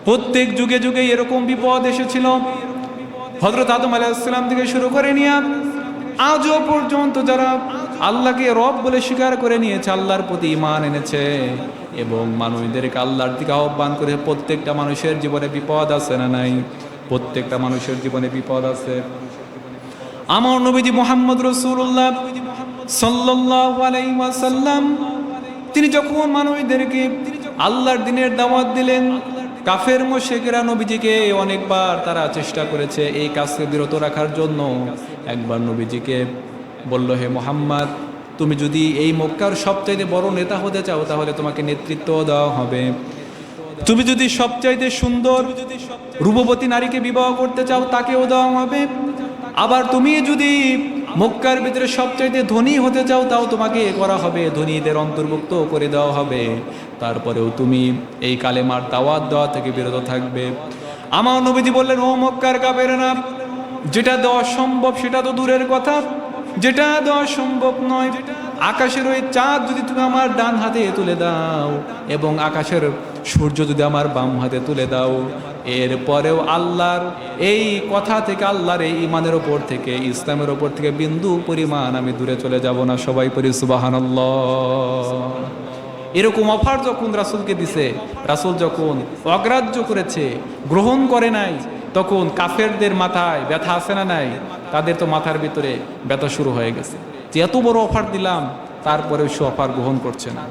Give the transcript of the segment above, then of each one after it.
প্রত্যেক যুগে যুগে এরকম বিপদ এসেছিল। হযরত আদম আলাইহিস সালাম থেকে শুরু করে নিয়ে আজও পর্যন্ত যারা আল্লাহকে রব বলে স্বীকার করে নিয়েছে, আল্লাহর প্রতি ঈমান এনেছে এবং মানুষদেরকে আল্লাহর দিকে আহ্বান করে, প্রত্যেকটা মানুষের জীবনে বিপদ আছে না নাই? প্রত্যেকটা মানুষের জীবনে বিপদ আছে। আমার নবীজি মুহাম্মদ রাসূলুল্লাহ সাল্লাল্লাহু আলাইহি ওয়াসাল্লাম তিনি যখন মানুষদেরকে আল্লাহর দ্বীনের দাওয়াত দিলেন, কাফের মুশরিকরা নবীজিকে অনেকবার তারা চেষ্টা করেছে এই কাজ থেকে বিরত রাখার জন্য। একবার নবীজিকে বলল, হে মুহাম্মদ, তুমি যদি এই মক্কার সবচাইতে বড় নেতা হতে চাও তাহলে তোমাকে নেতৃত্ব দেওয়া হবে। তুমি যদি সবচাইতে সুন্দর রূপবতী নারীকে বিবাহ করতে চাও তাকেও দেওয়া হবে। আবার তুমি যদি মক্কার ভিতরে সবচাইতে ধনী হতে চাও তাও তোমাকে করা হবে, ধনীদের অন্তর্ভুক্ত করে দেওয়া হবে। তারপরেও তুমি এই কালেমার দাওয়াত দেওয়া থেকে বিরত থাকবে। আমার নবীজি বললেন, ও মক্কার কাফেররা, যেটা দেওয়া সম্ভব সেটা তো দূরের কথা, যেটা দেওয়া সম্ভব নয়, আকাশের ওই চাঁদ যদি তুমি আমার ডান হাতে তুলে দাও এবং আকাশের সূর্য যদি আমার বাম হাতে তুলে দাও, এরপরেও আল্লাহর এই কথা থেকে, আল্লাহর এই ঈমানের ওপর থেকে, ইসলামের ওপর থেকে বিন্দু পরিমাণ আমি দূরে চলে যাব না। সবাই পড়ি সুবহানাল্লাহ। এরকম অফার যখন রাসূলকে দিছে, রাসূল যখন অগ্রাহ্য করেছে, গ্রহণ করে নাই, তখন কাফেরদের মাথায় ব্যথা আছে না নাই? তাদের তো মাথার ভিতরে ব্যথা শুরু হয়ে গেছে যে এত বড় অফার দিলাম, তারপরেও সে অফার গ্রহণ করছে না।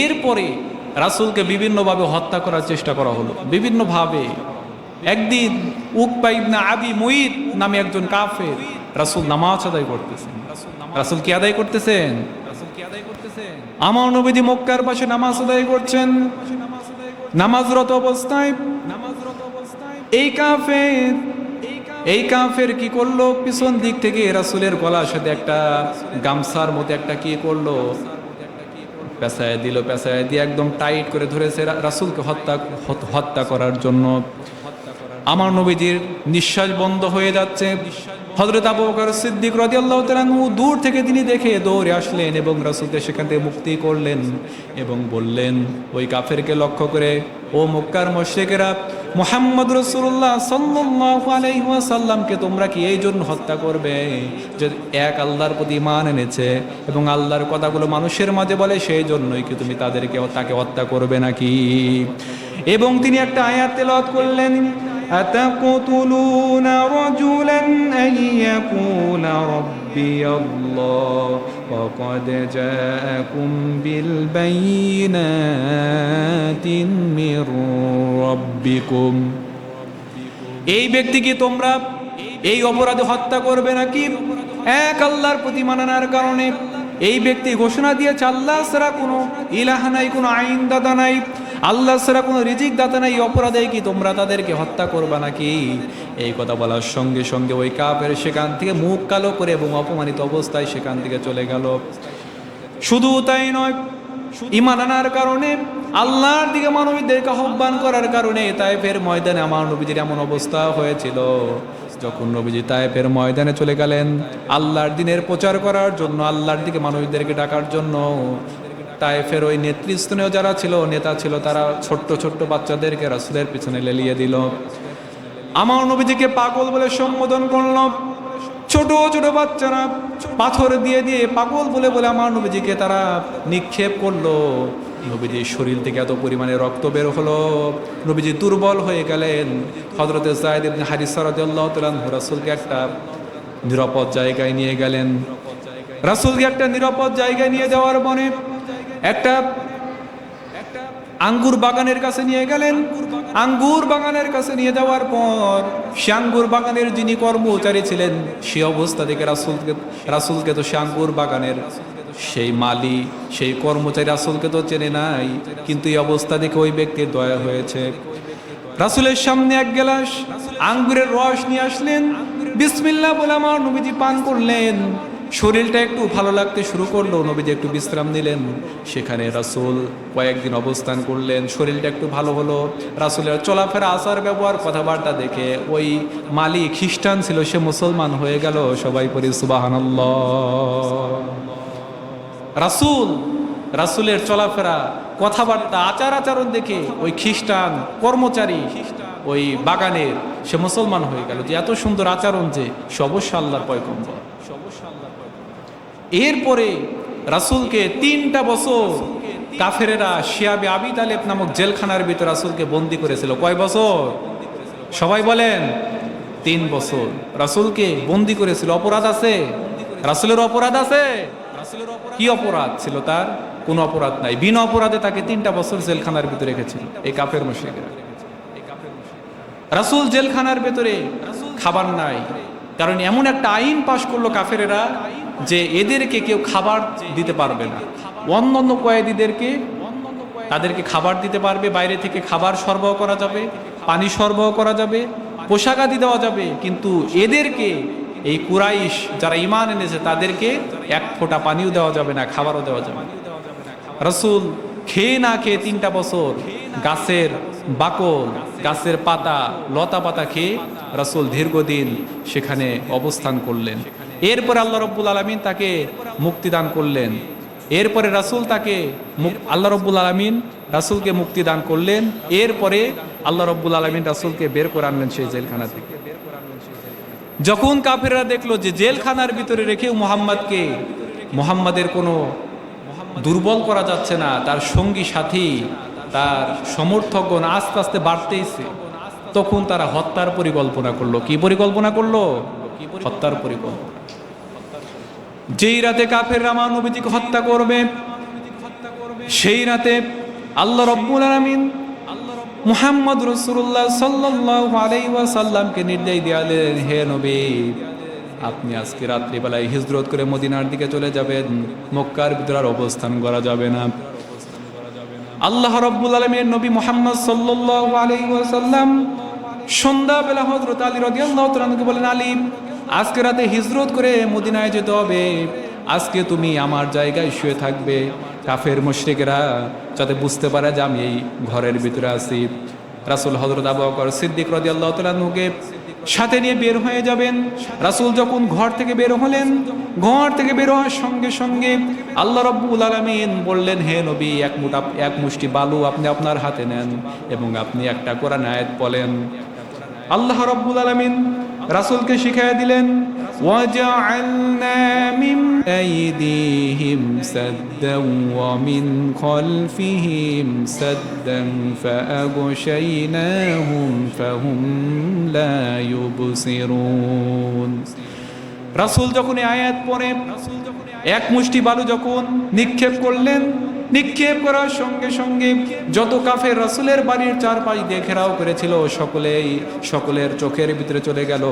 এরপরে রাসূলকে বিভিন্নভাবে হত্যা করার চেষ্টা করা হলো, বিভিন্নভাবে। একদিন উকবা ইবনে আবি মুইত নামে একজন কাফের, রাসূল নামাজ আদায় করতেছেন। রাসূল কি আদায় করতেছেন? আমার নবীজি মক্কার পাশে নামাজ আদায় করছেন। নামাজরত অবস্থায় এই কাফের কি করলো, পিছন দিক থেকে রাসূলের গলার সাথে একটা গামছার মতো একটা কি করলো, পেঁচায় দিল। পেঁচায় দিয়ে একদম টাইট করে ধরেছে রাসূলকে হত্যা করার জন্য। আমার নবীজির নিঃশ্বাস বন্ধ হয়ে যাচ্ছে। হযরত আবু বকর সিদ্দিক রাদিয়াল্লাহু তাআলা আনহু দূর থেকে তিনি দেখে দৌড়ে আসলেন এবং রাসূলকে সেখান থেকে মুক্তি করলেন এবং বললেন ওই কাফেরকে লক্ষ্য করে, ও মক্কার মুশরিকেরা, মুহাম্মদ রাসূলুল্লাহ সাল্লাল্লাহু আলাইহি ওয়াসাল্লামকে তোমরা কি এই জন্য হত্যা করবে যে এক আল্লাহর প্রতি ঈমান এনেছে এবং আল্লাহর কথাগুলো মানুষের মাঝে বলে, সেই জন্যই কি তুমি তাকে হত্যা করবে নাকি? এবং তিনি একটা আয়াত তেলাওয়াত করলেন, أتقتلون رجلا أن يقول ربي الله وقد جاءكم بالبينات من ربكم। এই ব্যক্তিকে তোমরা এই অপরাধে হত্যা করবে নাকি? এক আল্লাহর প্রতি মানানোর কারণে এই ব্যক্তি ঘোষণা দিয়েছে আল্লাহ ছাড়া কোনো ইলাহ নাই, কোনো আইন দাতা নাই, আল্লাহ ছাড়া কোনো রিজিক দাতা নাই, অপরাধে কি তোমরা তাদেরকে হত্যা করবা নাকি? এই কথা বলার সঙ্গে সঙ্গে ওই কাফের সেখান থেকে মুখ কালো করে এবং অপমানিত অবস্থায় সেখান থেকে চলে গেল। শুধু তাই নয়, ঈমান আনার কারণে, আল্লাহর দিকে মানবীদেরকে আহ্বান করার কারণে তায়েফের ময়দানে আমার নবীজির এমন অবস্থা হয়েছিল, যখন নবীজি তায়েফের ময়দানে চলে গেলেন আল্লাহর দ্বীনের প্রচার করার জন্য, আল্লাহর দিকে মানবীদেরকে ডাকার জন্য, তায়েফের ওই নেতৃস্থানীয় যারা ছিল, নেতা ছিল, তারা ছোট্ট ছোট্ট বাচ্চাদেরকে রাসূলের পিছনে লেলিয়ে দিল। আমার নবীজিকে পাগল বলে সম্বোধন করল। ছোট ছোট বাচ্চারা পাথর দিয়ে দিয়ে পাগল বলে বলে আমার নবীজিকে তারা নিক্ষেপ করলো। নবীজির শরীর থেকে এত পরিমাণে রক্ত বের হলো, নবীজি দুর্বল হয়ে গেলেন। হযরতে যায়েদ ইবনে হারিসা রাদিয়াল্লাহু তাআলা রাসূলকে একটা নিরাপদ জায়গায় নিয়ে গেলেন। রাসূলকে একটা নিরাপদ জায়গায় নিয়ে যাওয়ার পরে একটা আঙ্গুর বাগানের কাছে নিয়ে গেলেন। আঙ্গুর বাগানের কাছে নিয়ে যাওয়ার পর সে আঙ্গুর বাগানের যিনি কর্মচারী ছিলেন, সে অবস্থা থেকে রাসূলকে তো সে আঙ্গুর বাগানের সেই মালি, সেই কর্মচারী রাসূলকে তো চেনে নাই, কিন্তু এই অবস্থা দেখে ওই ব্যক্তির দয়া হয়েছে। রাসূলের সামনে এক গ্লাস আঙ্গুরের রস নিয়ে আসলেন, বিসমিল্লাহ বলে আমার নবীজি পান করলেন। শরীরটা একটু ভালো লাগতে শুরু করলো, নবীজি একটু বিশ্রাম নিলেন। সেখানে রাসূল কয়েকদিন অবস্থান করলেন, শরীরটা একটু ভালো হলো। রাসূলের চলাফেরা, আচার ব্যবহার, কথাবার্তা দেখে ওই মালি খ্রিস্টান ছিল, সে মুসলমান হয়ে গেল। সবাই পড়ি সুবহানাল্লাহ। রাসূলের চলাফেরা, কথাবার্তা, আচার আচরণ দেখে ওই খ্রিস্টান কর্মচারী ওই বাগানের সে মুসলমান হয়ে গেল, যে এত সুন্দর আচরণ, যে সে অবশ্য আল্লাহর পয়গম্বর। এরপরে রাসূলকে 3টা বছর কাফেরেরা শিয়াবে আবি তালেব নামক জেলখানার ভিতর রাসূলকে বন্দী করেছিল। কয় বছর? সবাই বলেন 3 বছর রাসূলকে বন্দী করেছিল। অপরাধ আছে? রাসূলের অপরাধ আছে? কি অপরাধ ছিল তার? কোনো অপরাধ নাই। বিনা অপরাধে তাকে 3টা বছর জেলখানার ভিতরে রেখেছিল এই কাফের মুশরিকরা। রাসূল জেলখানার ভেতরে খাবার নাই, কারণ এমন একটা আইন পাশ করলো কাফেরেরা যে এদেরকে কেউ খাবার দিতে পারবে না। অন্যান্য কয়েদিদেরকে তাদেরকে খাবার দিতে পারবে, বাইরে থেকে খাবার সরবরাহ করা যাবে, পানি সরবরাহ করা যাবে, পোশাক আদি দেওয়া যাবে, কিন্তু এদেরকে, এই কুরাইশ যারা ঈমান এনেছে তাদেরকে এক ফোঁটা পানিও দেওয়া যাবে না, খাবারও দেওয়া যাবে না। রাসূল খেয়ে না খেয়ে 3টা বছর গাছের বাকল, গাছের পাতা, লতা পাতা খেয়ে রাসূল দীর্ঘদিন সেখানে অবস্থান করলেন। এরপরে আল্লাহ রাব্বুল আলামিন তাকে মুক্তিদান করলেন। এরপরে রাসূল তাকে আল্লাহ রাব্বুল আলামিন রাসূলকে মুক্তিদান করলেন। এরপরে আল্লাহ রাব্বুল আলামিন রাসূলকে বের করে আনলেন সেই জেলখানা থেকে। যখন কাফেররা দেখলো যে জেলখানার ভিতরে রেখেও মুহাম্মাদের কোনো দুর্বল করা যাচ্ছে না, তার সঙ্গী সাথী, তার সমর্থকগণ আস্তে আস্তে বাড়তেইছে, তখন তারা হত্যার পরিকল্পনা করলো। কি পরিকল্পনা করলো? হত্যার পরিকল্পনা। যেই রাতে কাফেররা নবীজিকে হত্যা করবে, সেই রাতে আল্লাহ রাব্বুল আলামিন মুহাম্মদ রাসূলুল্লাহ সাল্লাল্লাহু আলাইহি ওয়াসাল্লামকে নির্দেশ দিলেন, হে নবী, আপনি আজকে রাত্রিবেলায় হিজরত করে মদিনার দিকে চলে যাবেন, মক্কার ভিতরে আর অবস্থান করা যাবে না। আল্লাহ রাব্বুল আলামিনের নবী মুহাম্মদ সাল্লাল্লাহু আলাইহি ওয়াসাল্লাম সন্ধ্যাবেলা হযরত আলী রাদিয়াল্লাহু তাআলা আনহুকে বলেন, আলী, আজকে রাতে হিজরত করে মদিনায় যেতে হবে, আজকে তুমি আমার জায়গায় শুয়ে থাকবে, কাফের মুশরিকরা যাতে বুঝতে পারে যে আমি এই ঘরের ভিতরে আছি। রাসূল হযরত আবু বকর সিদ্দিক রাদিয়াল্লাহু তাআলা আনহুকে সাথে নিয়ে বের হয়ে যাবেন। রাসূল যখন ঘর থেকে বের হলেন, ঘর থেকে বের হওয়ার সঙ্গে সঙ্গে আল্লাহ রাব্বুল আলামিন বললেন, হে নবী, এক মুষ্টি বালু আপনি আপনার হাতে নেন এবং আপনি একটা কোরআন আয়াত বলেন। আল্লাহ রাব্বুল আলামিন রাসূলকে শিখিয়ে দিলেন, ওয়াজআলনা মিন আইদিহিম সাদ্দান ওয়া মিন খালফিহিম সাদ্দান ফাআগশাইনাহুম ফাহুম লা ইউবসিরুন। রাসূল যখন এই আয়াত পড়ে এক মুষ্টি বালু যখন নিক্ষেপ করলেন, নিক্ষেপ করার সঙ্গে সঙ্গে যত কাফের রাসূলের বাড়ির চারপাশ দিয়ে ঘেরাও করেছিল সকলের চোখের ভিতরে চলে গেল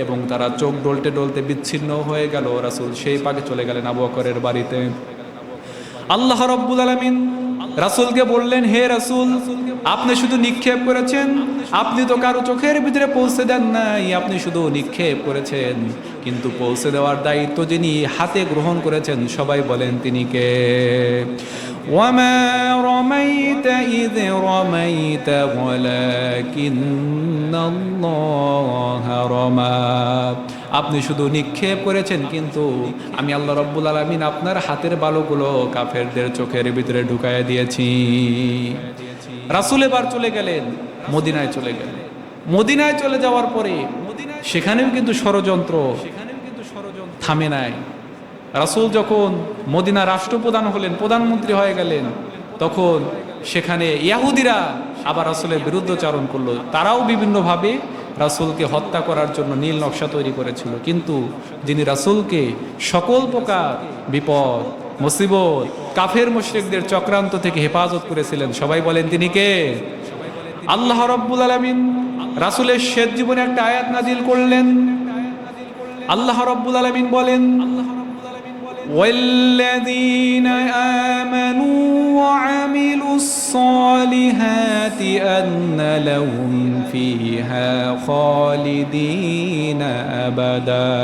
এবং তারা চোখ ডলতে ডলতে বিচ্ছিন্ন হয়ে গেল। রাসূল সেই পাকে চলে গেলেন আবু বকরের বাড়িতে। আল্লাহ রাব্বুল আলামিন রাসূলকে বললেন, হে রাসূল, আপনি শুধু নিক্ষেপ করেছেন, আপনি তো কারো চোখের ভিতরে পৌঁছে দেন নাই, আপনি শুধু নিক্ষেপ করেছেন, কিন্তু পৌঁছে দেওয়ার দায়িত্ব যিনি হাতে গ্রহণ করেছেন, সবাই বলেন তিনি কে? ওয়ামা রামাইতা ইয রামাইতা ওয়ালাকিন্নাল্লাহা রামা। আপনি শুধু নিক্ষেপ করেছেন, কিন্তু আমি আল্লাহ রাব্বুল আলামিন আপনার হাতের বালুগুলো কাফেরদের চোখের ভিতরে ঢুকায় দিয়েছি। রাসূল এবার চলে গেলেন, মদিনায় চলে গেলেন। মদিনায় চলে যাওয়ার পরে সেখানেও কিন্তু ষড়যন্ত্র থামে নাই। রাসূল যখন মদিনা রাষ্ট্রপ্রধান হলেন, প্রধানমন্ত্রী হয়ে গেলেন, তখন সেখানে ইহুদিরা আবার রাসূলের বিরুদ্ধচারণ করলো। তারাও বিভিন্নভাবে রাসূলকে হত্যা করার জন্য নীল নকশা তৈরি করেছিল, কিন্তু যিনি রাসূলকে সকল প্রকার বিপদ, মুসিবত, কাফের মুশরিকদের চক্রান্ত থেকে হেফাজত করেছিলেন, সবাই বলেন তিনি কে? আল্লাহ রাব্বুল আলামিন রাসূলের শেষ জীবনে একটা আয়াত নাযিল করলেন। আল্লাহ রাব্বুল আলামিন বলেন, والذين آمنوا وعملوا الصالحات أن لهم فيها خالدين أبدا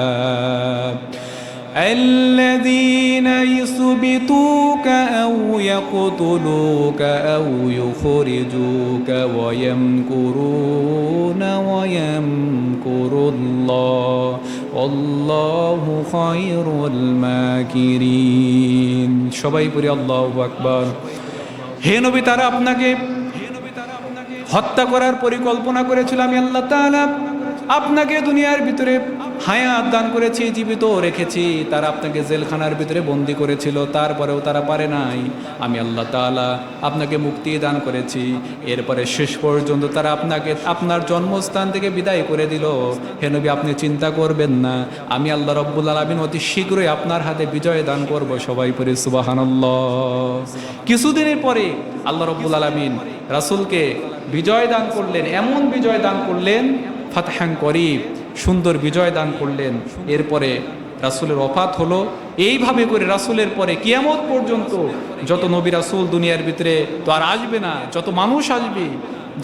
الذين يثبتوك أو يقتلوك أو يخرجوك ويمكرون ويمكر الله والله خير الماكرين। সবাই পড়ি আল্লাহু আকবার। হে নবী, তারা আপনাকে হত্যা করার পরিকল্পনা করেছিল। আমি আল্লাহ তাআলা আপনাকে দুনিয়ার ভিতরে হায়াত দান করেছি, জীবিত রেখেছি। তারা আপনাকে জেলখানার ভিতরে বন্দি করেছিল, তারপরেও তারা পারে নাই। আমি আল্লাহ তাআলা আপনাকে মুক্তি দান করেছি। এরপরে শেষ পর্যন্ত তারা আপনাকে আপনার জন্মস্থান থেকে বিদায় করে দিল। হে নবী, আপনি চিন্তা করবেন না, আমি আল্লাহ রাব্বুল আলামিন অতি শীঘ্রই আপনার হাতে বিজয় দান করব। সবাই পড়ি সুবহানাল্লাহ। কিছুদিনের পরে আল্লাহ রাব্বুল আলামিন রাসূলকে বিজয় দান করলেন, এমন বিজয় দান করলেন, ফাতহান করিব, সুন্দর বিজয় দান করলেন। এরপরে রাসূলের ওফাত হলো। এইভাবে করে রাসূলের পরে কিয়ামত পর্যন্ত যত নবী রাসূল দুনিয়ার ভিতরে তো আর আসবে না, যত মানুষ আসবে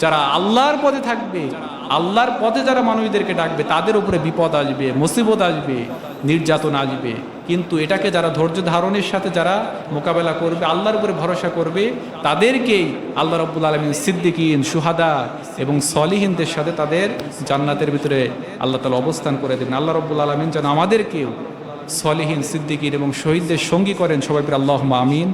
যারা আল্লাহর পথে থাকবে, আল্লাহর পথে যারা মানুষদেরকে ডাকবে, তাদের উপরে বিপদ আসবে, মুসিবত আসবে, নির্যাতন আসবে। কিন্তু এটাকে যারা ধৈর্য ধারণের সাথে যারা মোকাবেলা করবে, আল্লাহর উপরে ভরসা করবে, তাদেরকেই আল্লাহ রাব্বুল আলামিন সিদ্দিকিন, শুহাদা এবং সলিহিনদের সাথে তাদের জান্নাতের ভিতরে আল্লাহ তাআলা অবস্থান করে দেবেন। আল্লাহ রাব্বুল আলামিন যেন আমাদেরকেও সলিহিন, সিদ্দিকিন এবং শহীদদের সঙ্গী করেন। সবাই আল্লাহুম্মা আমিন।